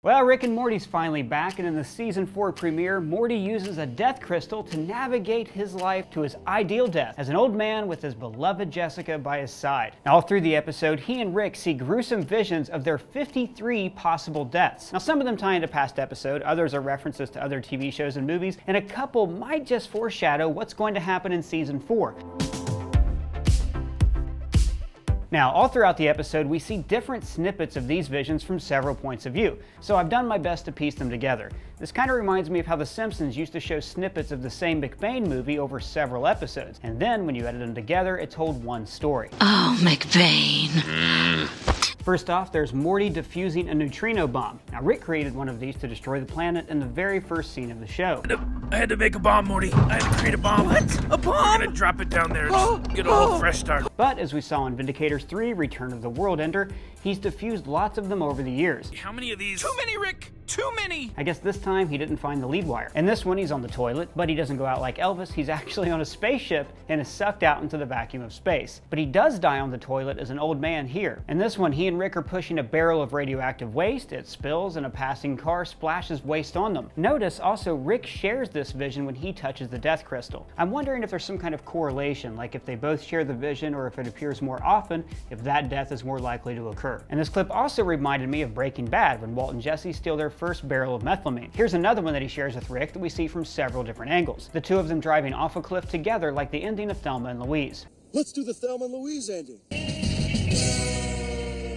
Well, Rick and Morty's finally back, and in the season 4 premiere, Morty uses a death crystal to navigate his life to his ideal death as an old man with his beloved Jessica by his side. Now, all through the episode, he and Rick see gruesome visions of their 53 possible deaths. Now, some of them tie into past episode, others are references to other TV shows and movies, and a couple might just foreshadow what's going to happen in season 4. Now, all throughout the episode, we see different snippets of these visions from several points of view, so I've done my best to piece them together. This kind of reminds me of how The Simpsons used to show snippets of the same McBain movie over several episodes, and then when you edit them together, it told one story. Oh, McBain. First off, there's Morty defusing a neutrino bomb. Now, Rick created one of these to destroy the planet in the very first scene of the show. I had to make a bomb, Morty. I had to create a bomb. What? A bomb? I'm gonna drop it down there and get a whole fresh start. But as we saw in Vindicator 3, Return of the World Ender, he's diffused lots of them over the years. How many of these? Too many, Rick! Too many! I guess this time he didn't find the lead wire. In this one, he's on the toilet, but he doesn't go out like Elvis. He's actually on a spaceship and is sucked out into the vacuum of space. But he does die on the toilet as an old man here. In this one, he and Rick are pushing a barrel of radioactive waste. It spills and a passing car splashes waste on them. Notice also Rick shares this vision when he touches the death crystal. I'm wondering if there's some kind of correlation, like if they both share the vision or if it appears more often, if that death is more likely to occur. And this clip also reminded me of Breaking Bad when Walt and Jesse steal their first barrel of methylamine. Here's another one that he shares with Rick that we see from several different angles. The two of them driving off a cliff together like the ending of Thelma and Louise. Let's do the Thelma and Louise ending.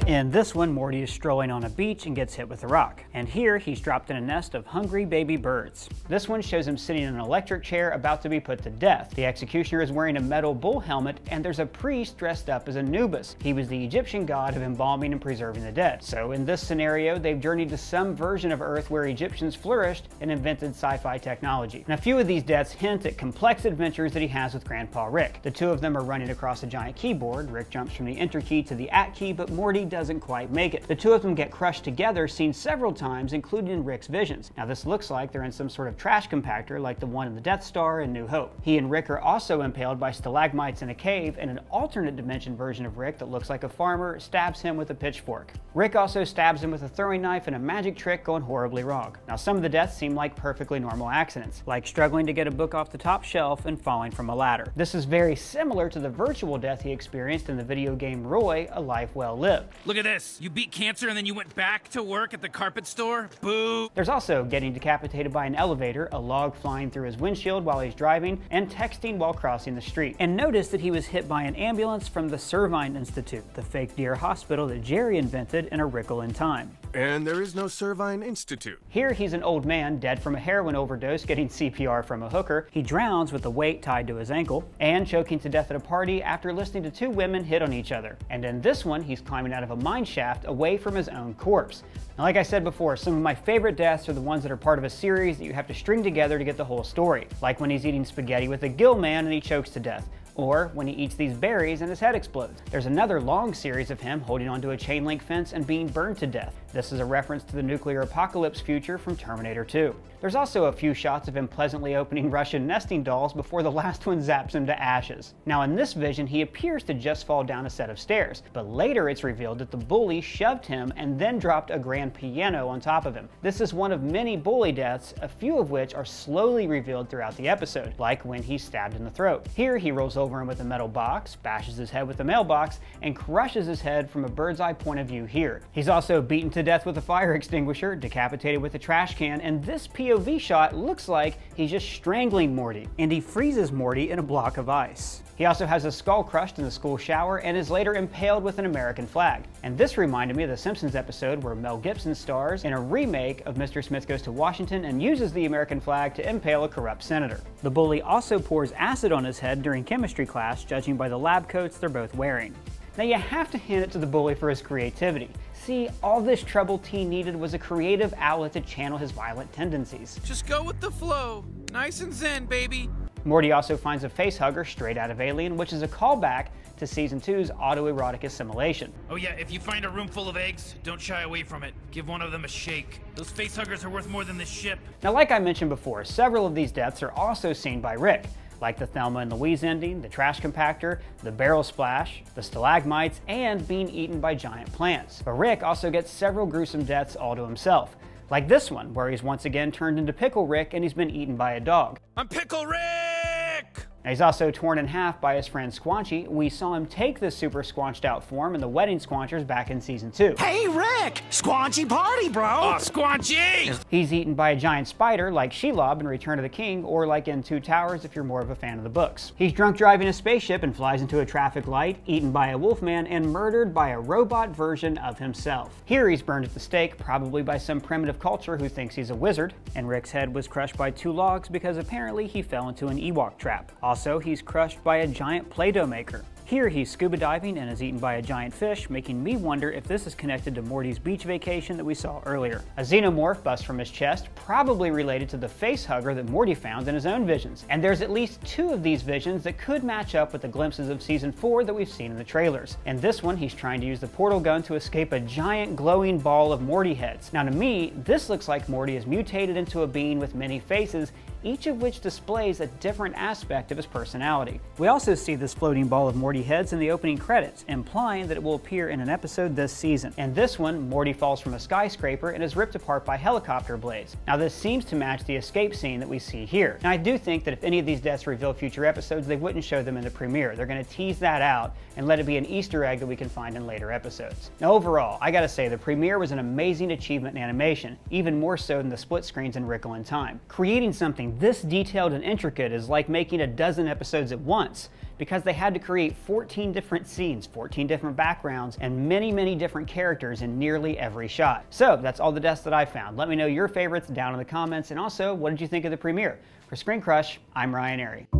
In this one, Morty is strolling on a beach and gets hit with a rock. And here, he's dropped in a nest of hungry baby birds. This one shows him sitting in an electric chair about to be put to death. The executioner is wearing a metal bull helmet, and there's a priest dressed up as Anubis. He was the Egyptian god of embalming and preserving the dead. So in this scenario, they've journeyed to some version of Earth where Egyptians flourished and invented sci-fi technology. And a few of these deaths hint at complex adventures that he has with Grandpa Rick. The two of them are running across a giant keyboard. Rick jumps from the Enter key to the At key, but Morty doesn't quite make it. The two of them get crushed together, seen several times, including in Rick's visions. Now this looks like they're in some sort of trash compactor like the one in the Death Star in New Hope. He and Rick are also impaled by stalagmites in a cave, and an alternate dimension version of Rick that looks like a farmer stabs him with a pitchfork. Rick also stabs him with a throwing knife in a magic trick going horribly wrong. Now some of the deaths seem like perfectly normal accidents, like struggling to get a book off the top shelf and falling from a ladder. This is very similar to the virtual death he experienced in the video game Roy: A Life Well Lived. Look at this. You beat cancer and then you went back to work at the carpet store? Boo! There's also getting decapitated by an elevator, a log flying through his windshield while he's driving, and texting while crossing the street. And notice that he was hit by an ambulance from the Servine Institute, the fake deer hospital that Jerry invented in A Wrinkle in Time. And there is no Servine Institute. Here he's an old man dead from a heroin overdose getting CPR from a hooker. He drowns with a weight tied to his ankle, and choking to death at a party after listening to two women hit on each other. And in this one, he's climbing out of a mine shaft away from his own corpse. Now, like I said before, some of my favorite deaths are the ones that are part of a series that you have to string together to get the whole story. Like when he's eating spaghetti with a gill man and he chokes to death. Or when he eats these berries and his head explodes. There's another long series of him holding onto a chain link fence and being burned to death. This is a reference to the nuclear apocalypse future from Terminator 2. There's also a few shots of him pleasantly opening Russian nesting dolls before the last one zaps him to ashes. Now in this vision, he appears to just fall down a set of stairs, but later it's revealed that the bully shoved him and then dropped a grand piano on top of him. This is one of many bully deaths, a few of which are slowly revealed throughout the episode, like when he's stabbed in the throat. Here he rolls over him with a metal box, bashes his head with the mailbox, and crushes his head from a bird's eye point of view here. He's also beaten to death with a fire extinguisher, decapitated with a trash can, and this POV shot looks like he's just strangling Morty, and he freezes Morty in a block of ice. He also has his skull crushed in the school shower and is later impaled with an American flag. And this reminded me of the Simpsons episode where Mel Gibson stars in a remake of Mr. Smith Goes to Washington and uses the American flag to impale a corrupt senator. The bully also pours acid on his head during chemistry class, judging by the lab coats they're both wearing. Now you have to hand it to the bully for his creativity. See, all this trouble T needed was a creative outlet to channel his violent tendencies. Just go with the flow. Nice and zen, baby. Morty also finds a facehugger straight out of Alien, which is a callback to Season 2's autoerotic assimilation. Oh yeah, if you find a room full of eggs, don't shy away from it. Give one of them a shake. Those facehuggers are worth more than this ship. Now, like I mentioned before, several of these deaths are also seen by Rick, like the Thelma and Louise ending, the trash compactor, the barrel splash, the stalagmites, and being eaten by giant plants. But Rick also gets several gruesome deaths all to himself, like this one, where he's once again turned into Pickle Rick and he's been eaten by a dog. I'm Pickle Rick! Now, he's also torn in half by his friend Squanchy. We saw him take this super squanched out form in the Wedding Squanchers back in season 2. Hey, Rick! Squanchy party, bro! Oh, Squanchy! He's eaten by a giant spider like Shelob in Return of the King, or like in Two Towers if you're more of a fan of the books. He's drunk driving a spaceship and flies into a traffic light, eaten by a wolfman, and murdered by a robot version of himself. Here he's burned at the stake, probably by some primitive culture who thinks he's a wizard, and Rick's head was crushed by 2 logs because apparently he fell into an Ewok trap. Also, he's crushed by a giant Play-Doh maker. Here he's scuba diving and is eaten by a giant fish, making me wonder if this is connected to Morty's beach vacation that we saw earlier. A xenomorph busts from his chest, probably related to the face hugger that Morty found in his own visions. And there's at least 2 of these visions that could match up with the glimpses of season 4 that we've seen in the trailers. In this one, he's trying to use the portal gun to escape a giant glowing ball of Morty heads. Now to me, this looks like Morty is mutated into a being with many faces, each of which displays a different aspect of his personality. We also see this floating ball of Morty heads in the opening credits, implying that it will appear in an episode this season. In this one, Morty falls from a skyscraper and is ripped apart by helicopter blades. Now this seems to match the escape scene that we see here. Now I do think that if any of these deaths reveal future episodes, they wouldn't show them in the premiere. They're going to tease that out and let it be an Easter egg that we can find in later episodes. Now overall, I gotta say the premiere was an amazing achievement in animation, even more so than the split screens in Wrinkle in Time. Creating something this detailed and intricate is like making a dozen episodes at once, because they had to create 14 different scenes, 14 different backgrounds, and many different characters in nearly every shot. So that's all the deaths that I found. Let me know your favorites down in the comments, and also, what did you think of the premiere? For Screen Crush, I'm Ryan Airy.